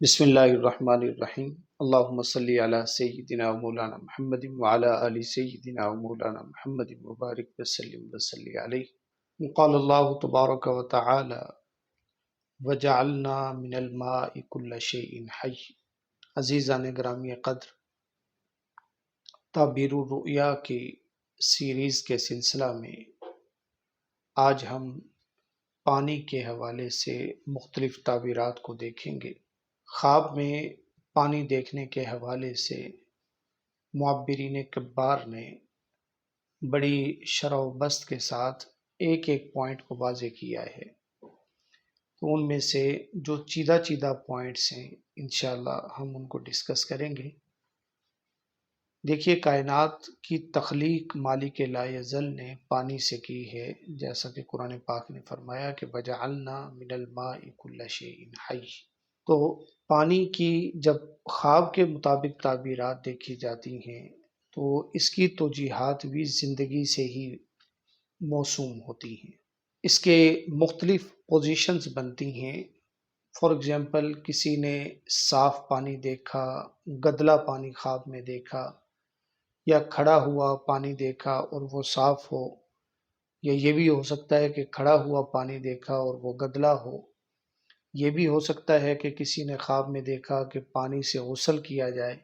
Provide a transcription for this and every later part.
بسم اللہ الرحمن الرحیم اللہم صلی علی سیدنا و مولانا محمد وعلی آل سیدنا و مولانا محمد مبارک وسلم وصلی علیہ قال اللہ تبارک و تعالی وجعلنا من الماء کل شیء حی۔ عزیزان گرامی قدر، تعبیر الرؤیا کی سیریز کے سلسلہ میں آج ہم پانی کے حوالے سے مختلف تعبیرات کو دیکھیں گے۔ خواب میں پانی دیکھنے کے حوالے سے معبرین کبار نے بڑی شرح و بسط کے ساتھ ایک ایک پوائنٹ کو واضح کیا ہے، تو ان میں سے جو چیدہ پوائنٹس ہیں انشاءاللہ ہم ان کو ڈسکس کریں گے۔ دیکھیے، کائنات کی تخلیق مالک لا یزل نے پانی سے کی ہے، جیسا کہ قرآن پاک نے فرمایا کہ وجعلنا من الماء کل شیء حی۔ تو پانی کی جب خواب کے مطابق تعبیرات دیکھی جاتی ہیں تو اس کی توجیہات بھی زندگی سے ہی موسوم ہوتی ہیں، اس کے مختلف پوزیشنز بنتی ہیں۔ فار ایگزامپل، کسی نے صاف پانی دیکھا، گدلا پانی خواب میں دیکھا، یا کھڑا ہوا پانی دیکھا اور وہ صاف ہو، یا یہ بھی ہو سکتا ہے کہ کھڑا ہوا پانی دیکھا اور وہ گدلا ہو۔ یہ بھی ہو سکتا ہے کہ کسی نے خواب میں دیکھا کہ پانی سے غسل کیا جائے،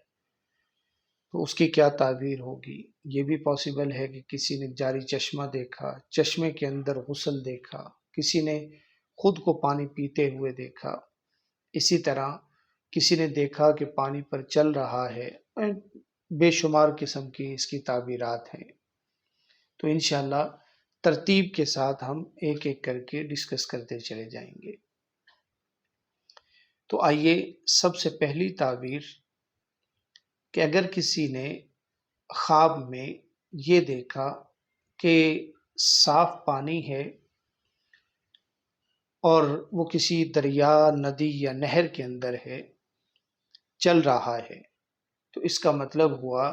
تو اس کی کیا تعبیر ہوگی۔ یہ بھی پاسبل ہے کہ کسی نے جاری چشمہ دیکھا، چشمے کے اندر غسل دیکھا، کسی نے خود کو پانی پیتے ہوئے دیکھا، اسی طرح کسی نے دیکھا کہ پانی پر چل رہا ہے۔ بے شمار قسم کی اس کی تعبیرات ہیں، تو انشاءاللہ ترتیب کے ساتھ ہم ایک ایک کر کے ڈسکس کرتے چلے جائیں گے۔ تو آئیے، سب سے پہلی تعبیر کہ اگر کسی نے خواب میں یہ دیکھا کہ صاف پانی ہے اور وہ کسی دریا، ندی یا نہر کے اندر ہے، چل رہا ہے، تو اس کا مطلب ہوا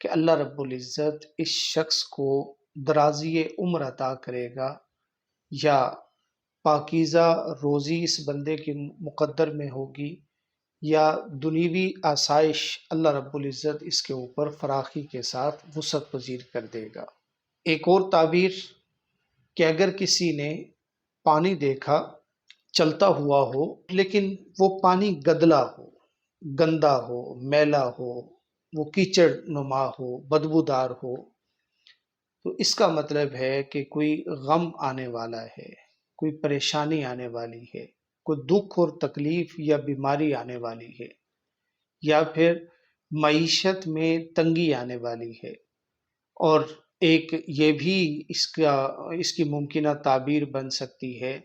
کہ اللہ رب العزت اس شخص کو درازی عمر عطا کرے گا، یا پاکیزہ روزی اس بندے کے مقدر میں ہوگی، یا دنیوی آسائش اللہ رب العزت اس کے اوپر فراخی کے ساتھ وسعت پذیر کر دے گا۔ ایک اور تعبیر کہ اگر کسی نے پانی دیکھا چلتا ہوا ہو لیکن وہ پانی گدلا ہو، گندا ہو، میلا ہو، وہ کیچڑ نما ہو، بدبودار ہو، تو اس کا مطلب ہے کہ کوئی غم آنے والا ہے، کوئی پریشانی آنے والی ہے، کوئی دکھ اور تکلیف یا بیماری آنے والی ہے، یا پھر معیشت میں تنگی آنے والی ہے۔ اور ایک یہ بھی اس کی ممکنہ تعبیر بن سکتی ہے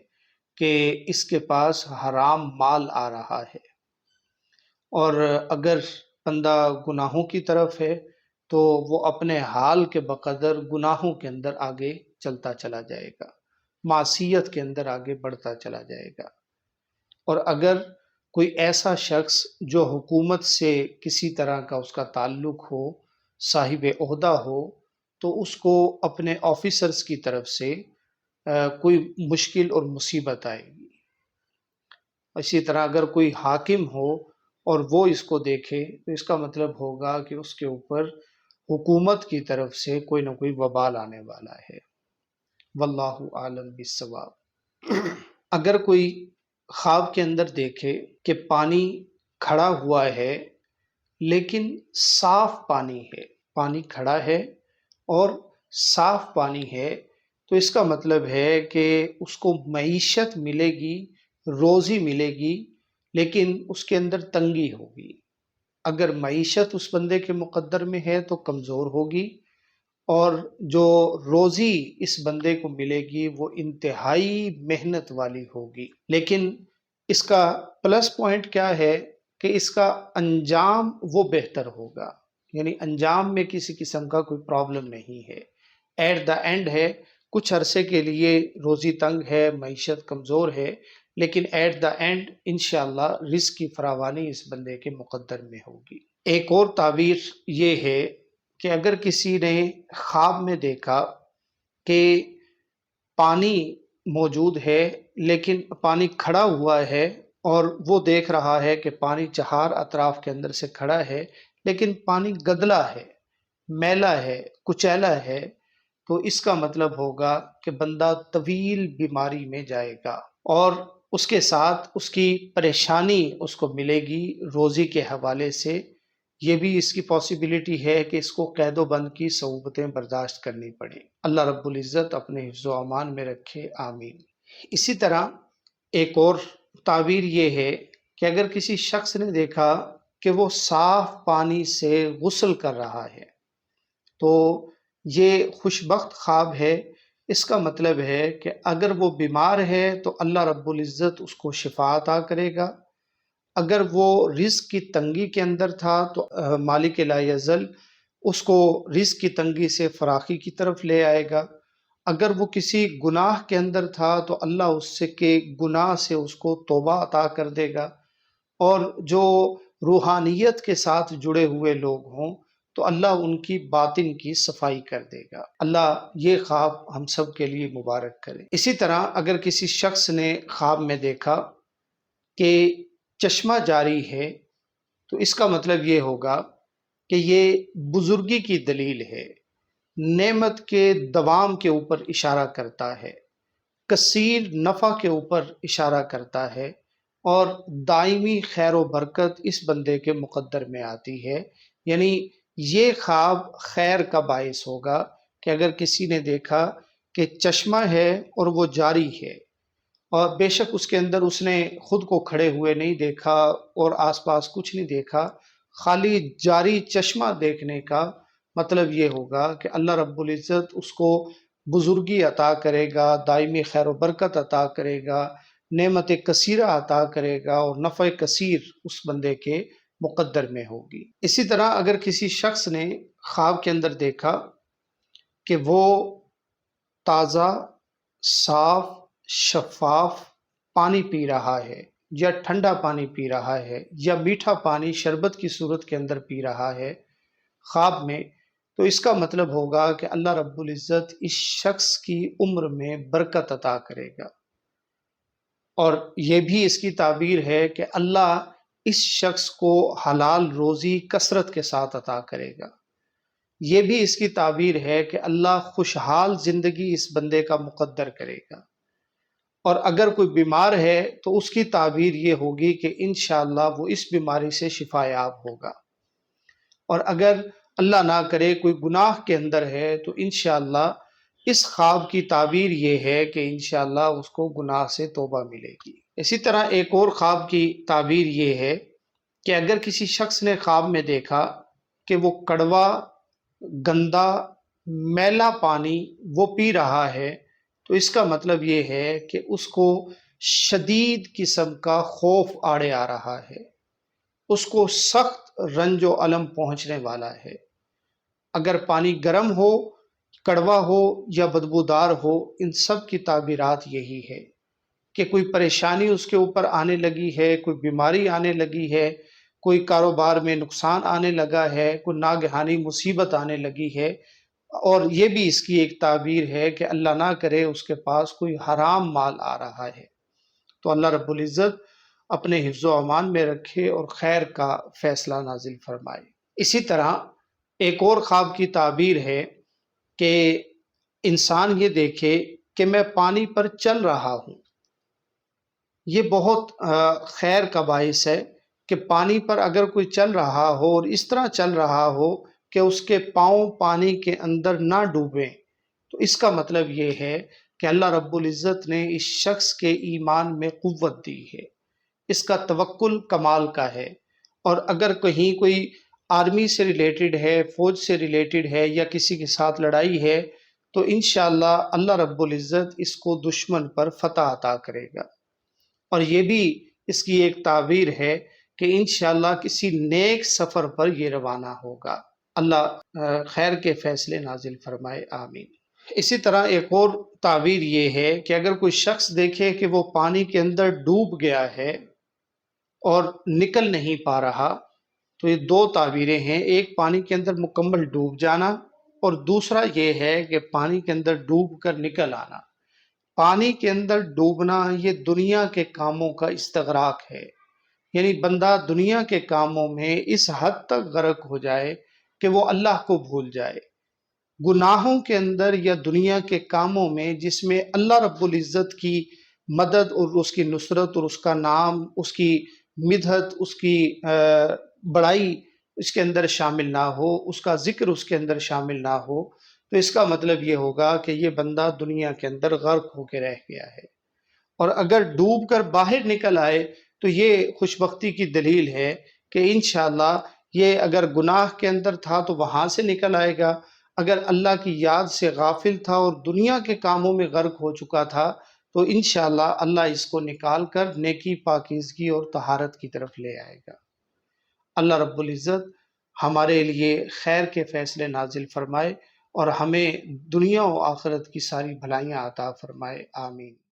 کہ اس کے پاس حرام مال آ رہا ہے، اور اگر بندہ گناہوں کی طرف ہے تو وہ اپنے حال کے بقدر گناہوں کے اندر آگے چلتا چلا جائے گا، معصیت کے اندر آگے بڑھتا چلا جائے گا۔ اور اگر کوئی ایسا شخص جو حکومت سے کسی طرح کا اس کا تعلق ہو، صاحب عہدہ ہو، تو اس کو اپنے آفیسرز کی طرف سے کوئی مشکل اور مصیبت آئے گی۔ اسی طرح اگر کوئی حاکم ہو اور وہ اس کو دیکھے تو اس کا مطلب ہوگا کہ اس کے اوپر حکومت کی طرف سے کوئی نہ کوئی وبال آنے والا ہے۔ واللہ عالم بالصواب۔ اگر کوئی خواب کے اندر دیکھے کہ پانی کھڑا ہوا ہے لیکن صاف پانی ہے، پانی کھڑا ہے اور صاف پانی ہے، تو اس کا مطلب ہے کہ اس کو معیشت ملے گی، روزی ملے گی، لیکن اس کے اندر تنگی ہوگی۔ اگر معیشت اس بندے کے مقدر میں ہے تو کمزور ہوگی، اور جو روزی اس بندے کو ملے گی وہ انتہائی محنت والی ہوگی۔ لیکن اس کا پلس پوائنٹ کیا ہے کہ اس کا انجام وہ بہتر ہوگا، یعنی انجام میں کسی قسم کا کوئی پرابلم نہیں ہے۔ ایٹ دا اینڈ ہے، کچھ عرصے کے لیے روزی تنگ ہے، معیشت کمزور ہے، لیکن ایٹ دا اینڈ انشاءاللہ رزق کی فراوانی اس بندے کے مقدر میں ہوگی۔ ایک اور تعبیر یہ ہے کہ اگر کسی نے خواب میں دیکھا کہ پانی موجود ہے لیکن پانی کھڑا ہوا ہے اور وہ دیکھ رہا ہے کہ پانی چہار اطراف کے اندر سے کھڑا ہے، لیکن پانی گدلا ہے، میلا ہے، کچیلا ہے، تو اس کا مطلب ہوگا کہ بندہ طویل بیماری میں جائے گا، اور اس کے ساتھ اس کی پریشانی اس کو ملے گی روزی کے حوالے سے۔ یہ بھی اس کی پاسبلٹی ہے کہ اس کو قید و بند کی صعوبتیں برداشت کرنی پڑیں۔ اللہ رب العزت اپنے حفظ و امان میں رکھے، آمین۔ اسی طرح ایک اور تعبیر یہ ہے کہ اگر کسی شخص نے دیکھا کہ وہ صاف پانی سے غسل کر رہا ہے تو یہ خوش بخت خواب ہے۔ اس کا مطلب ہے کہ اگر وہ بیمار ہے تو اللہ رب العزت اس کو شفا عطا کرے گا، اگر وہ رزق کی تنگی کے اندر تھا تو مالک لا یزل اس کو رزق کی تنگی سے فراخی کی طرف لے آئے گا، اگر وہ کسی گناہ کے اندر تھا تو اللہ اس سے کے گناہ سے اس کو توبہ عطا کر دے گا، اور جو روحانیت کے ساتھ جڑے ہوئے لوگ ہوں تو اللہ ان کی باطن کی صفائی کر دے گا۔ اللہ یہ خواب ہم سب کے لیے مبارک کرے۔ اسی طرح اگر کسی شخص نے خواب میں دیکھا کہ چشمہ جاری ہے تو اس کا مطلب یہ ہوگا کہ یہ بزرگی کی دلیل ہے، نعمت کے دوام کے اوپر اشارہ کرتا ہے، کثیر نفع کے اوپر اشارہ کرتا ہے، اور دائمی خیر و برکت اس بندے کے مقدر میں آتی ہے۔ یعنی یہ خواب خیر کا باعث ہوگا کہ اگر کسی نے دیکھا کہ چشمہ ہے اور وہ جاری ہے، اور بے شک اس کے اندر اس نے خود کو کھڑے ہوئے نہیں دیکھا اور آس پاس کچھ نہیں دیکھا، خالی جاری چشمہ دیکھنے کا مطلب یہ ہوگا کہ اللہ رب العزت اس کو بزرگی عطا کرے گا، دائمی خیر و برکت عطا کرے گا، نعمت کثیرہ عطا کرے گا، اور نفع کثیر اس بندے کے مقدر میں ہوگی۔ اسی طرح اگر کسی شخص نے خواب کے اندر دیکھا کہ وہ تازہ، صاف، شفاف پانی پی رہا ہے، یا ٹھنڈا پانی پی رہا ہے، یا میٹھا پانی شربت کی صورت کے اندر پی رہا ہے خواب میں، تو اس کا مطلب ہوگا کہ اللہ رب العزت اس شخص کی عمر میں برکت عطا کرے گا، اور یہ بھی اس کی تعبیر ہے کہ اللہ اس شخص کو حلال روزی کثرت کے ساتھ عطا کرے گا۔ یہ بھی اس کی تعبیر ہے کہ اللہ خوشحال زندگی اس بندے کا مقدر کرے گا، اور اگر کوئی بیمار ہے تو اس کی تعبیر یہ ہوگی کہ انشاءاللہ وہ اس بیماری سے شفا یاب ہوگا، اور اگر اللہ نہ کرے کوئی گناہ کے اندر ہے تو انشاءاللہ اس خواب کی تعبیر یہ ہے کہ انشاءاللہ اس کو گناہ سے توبہ ملے گی۔ اسی طرح ایک اور خواب کی تعبیر یہ ہے کہ اگر کسی شخص نے خواب میں دیکھا کہ وہ کڑوا، گندا، میلا پانی وہ پی رہا ہے تو اس کا مطلب یہ ہے کہ اس کو شدید قسم کا خوف آڑے آ رہا ہے، اس کو سخت رنج و الم پہنچنے والا ہے۔ اگر پانی گرم ہو، کڑوا ہو یا بدبودار ہو، ان سب کی تعبیرات یہی ہے کہ کوئی پریشانی اس کے اوپر آنے لگی ہے، کوئی بیماری آنے لگی ہے، کوئی کاروبار میں نقصان آنے لگا ہے، کوئی ناگہانی مصیبت آنے لگی ہے، اور یہ بھی اس کی ایک تعبیر ہے کہ اللہ نہ کرے اس کے پاس کوئی حرام مال آ رہا ہے، تو اللہ رب العزت اپنے حفظ و امان میں رکھے اور خیر کا فیصلہ نازل فرمائے۔ اسی طرح ایک اور خواب کی تعبیر ہے کہ انسان یہ دیکھے کہ میں پانی پر چل رہا ہوں۔ یہ بہت خیر کا باعث ہے کہ پانی پر اگر کوئی چل رہا ہو اور اس طرح چل رہا ہو کہ اس کے پاؤں پانی کے اندر نہ ڈوبیں، تو اس کا مطلب یہ ہے کہ اللہ رب العزت نے اس شخص کے ایمان میں قوت دی ہے، اس کا توکل کمال کا ہے، اور اگر کہیں کوئی آرمی سے ریلیٹڈ ہے، فوج سے ریلیٹڈ ہے، یا کسی کے ساتھ لڑائی ہے تو انشاءاللہ اللہ رب العزت اس کو دشمن پر فتح عطا کرے گا، اور یہ بھی اس کی ایک تعبیر ہے کہ انشاءاللہ کسی نیک سفر پر یہ روانہ ہوگا۔ اللہ خیر کے فیصلے نازل فرمائے، آمین۔ اسی طرح ایک اور تعبیر یہ ہے کہ اگر کوئی شخص دیکھے کہ وہ پانی کے اندر ڈوب گیا ہے اور نکل نہیں پا رہا، تو یہ دو تعبیریں ہیں، ایک پانی کے اندر مکمل ڈوب جانا، اور دوسرا یہ ہے کہ پانی کے اندر ڈوب کر نکل آنا۔ پانی کے اندر ڈوبنا یہ دنیا کے کاموں کا استغراق ہے، یعنی بندہ دنیا کے کاموں میں اس حد تک غرق ہو جائے کہ وہ اللہ کو بھول جائے، گناہوں کے اندر یا دنیا کے کاموں میں جس میں اللہ رب العزت کی مدد اور اس کی نصرت اور اس کا نام، اس کی مدحت، اس کی بڑائی اس کے اندر شامل نہ ہو، اس کا ذکر اس کے اندر شامل نہ ہو، تو اس کا مطلب یہ ہوگا کہ یہ بندہ دنیا کے اندر غرق ہو کے رہ گیا ہے۔ اور اگر ڈوب کر باہر نکل آئے تو یہ خوش بختی کی دلیل ہے کہ انشاءاللہ یہ اگر گناہ کے اندر تھا تو وہاں سے نکل آئے گا، اگر اللہ کی یاد سے غافل تھا اور دنیا کے کاموں میں غرق ہو چکا تھا تو انشاءاللہ اللہ اس کو نکال کر نیکی، پاکیزگی اور طہارت کی طرف لے آئے گا۔ اللہ رب العزت ہمارے لیے خیر کے فیصلے نازل فرمائے اور ہمیں دنیا و آخرت کی ساری بھلائیاں عطا فرمائے، آمین۔